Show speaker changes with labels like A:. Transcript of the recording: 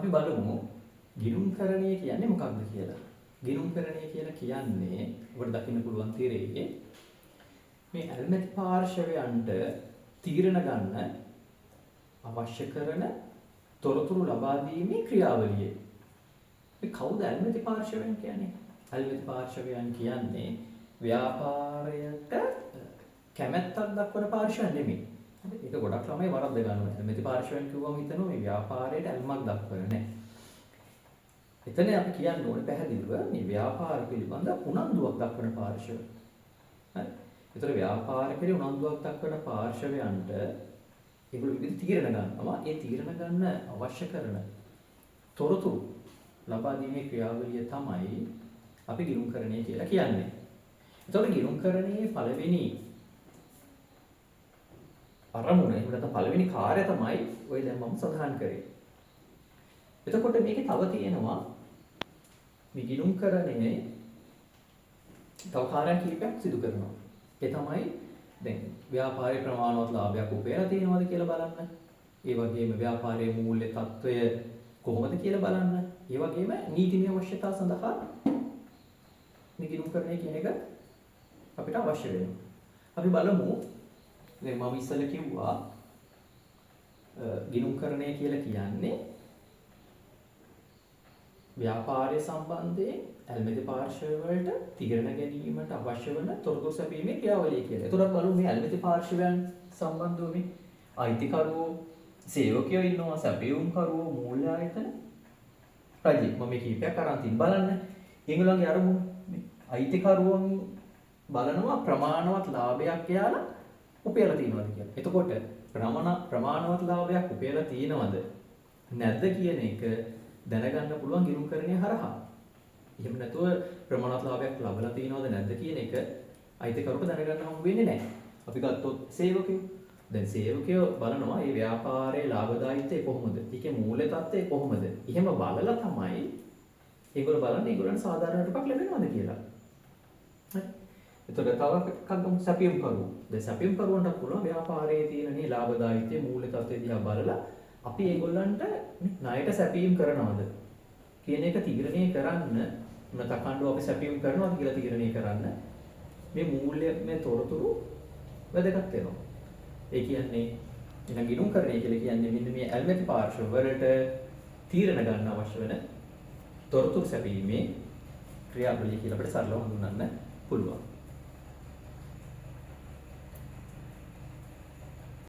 A: අපි බලමු ගිණුම්කරණය කියන්නේ මොකක්ද කියලා. ගිණුම්කරණය කියලා කියන්නේ ඔබට දකින්න පුළුවන් තීරයේ මේ ඇල්මැති පාර්ශවයන්ට තීරණ ගන්න අවශ්‍ය කරන තොරතුරු ලබා දීමේ ක්‍රියාවලිය. මේ කවුද ඇල්මැති පාර්ශවයන් කියන්නේ? ඇල්මැති පාර්ශවයන් කියන්නේ ව්‍යාපාරයට කැමැත්තක් දක්වන පාර්ශවයන් නෙමෙයි. ඒක ගොඩක් ළමයි වරද්ද ගන්නවා. ඇල්මැති පාර්ශවයන් කිව්වම හිතනවා මේ ව්‍යාපාරයට ඇල්මක් දක්වන නෑ. එතන අපි කියන්න ඕනේ පැහැදිලිව මේ ව්‍යාපාර පිළිබඳ උනන්දුවක් දක්වන පාර්ශව. හරි. ඒතර ව්‍යාපාර කෙරේ උනන්දුවක් දක්වන පාර්ශවයන්ට ඒගොල්ලෝ විවිධ තීරණ ගන්නවා. ඒ තීරණ ගන්න අවශ්‍ය කරන තොරතුරු ලබා දීමේ ක්‍රියාවලිය තමයි අපි ගිණුම්කරණය කියලා කියන්නේ. ඒතකොට ගිණුම්කරණයේ පළවෙනි අරමුණ එහෙම නැත්නම් පළවෙනි කාර්යය තමයි ඔය දැන් මම සඳහන් කරේ. එතකොට මේකේ තව තියෙනවා මේ ගිණුම්කරණයේ තව කාර්යයන් කිහිපයක් සිදු කරනවා. ඒ තමයි දැන් ව්‍යාපාරයේ ප්‍රමාණවත් ලාභයක් උපයලා තියෙනවද කියලා බලන්න. ඒ වගේම ව්‍යාපාරයේ මූල්‍ය తত্ত্বය කොහොමද කියලා බලන්න. ඒ වගේම නීතිමය අවශ්‍යතා සඳහා මේ ගිණුම්කරණය කියන එක අපිට අවශ්‍ය වෙනවා. අපි බලමු දැන් මම ඉස්සෙල්ලා කිව්වා ගිණුම්කරණය කියලා කියන්නේ ව්‍යාපාරය සම්බන්ධයෙන් ඇල්මැති පාර්ශව වලට තීරණ ගැනීමට අවශ්‍ය වන තොරතුරු සැපීමේ ක්‍රියාවලිය කියලා. ඒතරත් බලමු මේ ඇල්මැති පාර්ශවයන් සම්බන්ධව මේ අයිතිකරුවෝ, සේවකයෝ ඉන්නවා, සැපයුම්කරුවෝ, මූල්‍ය ආයතන, රජය. මම මේ කීපයක් අරන් තින් බලන්න. ඒගොල්ලන්ගේ අරමුණු මේ අයිතිකරුවන් බලනවා ප්‍රමාණවත් ලාභයක් යාලා උපයලා තියෙනවද කියලා. එතකොට ප්‍රමාණවත් ලාභයක් උපයලා තියෙනවද නැද්ද කියන එක දැනගන්න පුළුවන් ගිණුම්කරණය හරහා. එහෙම නැතුව ප්‍රමාණවත් ලාභයක් ලබලා තියෙනවද නැද්ද කියන එක අයිතිකරුවක දැනගන්න හම්බ වෙන්නේ නැහැ. අපි ගත්තොත් සේවකයෝ. දැන් සේවකයෝ බලනවා මේ ව්‍යාපාරයේ ලාභදායීත්වය කොහොමද? ඒකේ මූල්‍ය තත්ත්වය කොහොමද? එහෙම බලලා තමයි ඒගොල්ලෝ බලන්නේ ඒගොල්ලන්ට සාධාරණ රටක් ලැබෙනවද කියලා. හරි. එතකොට තව එකක් ගමු සැපයුම්කරුවෝ. දැන් සැපයුම්කරුවන්ට පුළුවන් ව්‍යාපාරයේ තියෙන මේ ලාභදායීත්වය මූල්‍ය තත්ත්වය දිහා බලලා අපි ඒගොල්ලන්ට ණයට සැපයීම් කරනවද කියන එක තීරණය කරන්න නැතකණ්ඩෝ අපි සැපයීම් කරනවද කියලා තීරණය කරන්න මේ මූල්‍ය මේ තොරතුරු වැදගත් වෙනවා. ඒ කියන්නේ ඊළඟ ගිණුම්කරණය කියලා කියන්නේ මෙන්න මේ ඇල්මැති පාර්ශව වලට තීරණ ගන්න අවශ්‍ය වෙන තොරතුරු සැපීමේ ක්‍රියාවලිය කියලා අපිට සරලව හඳුන්වන්න පුළුවන්.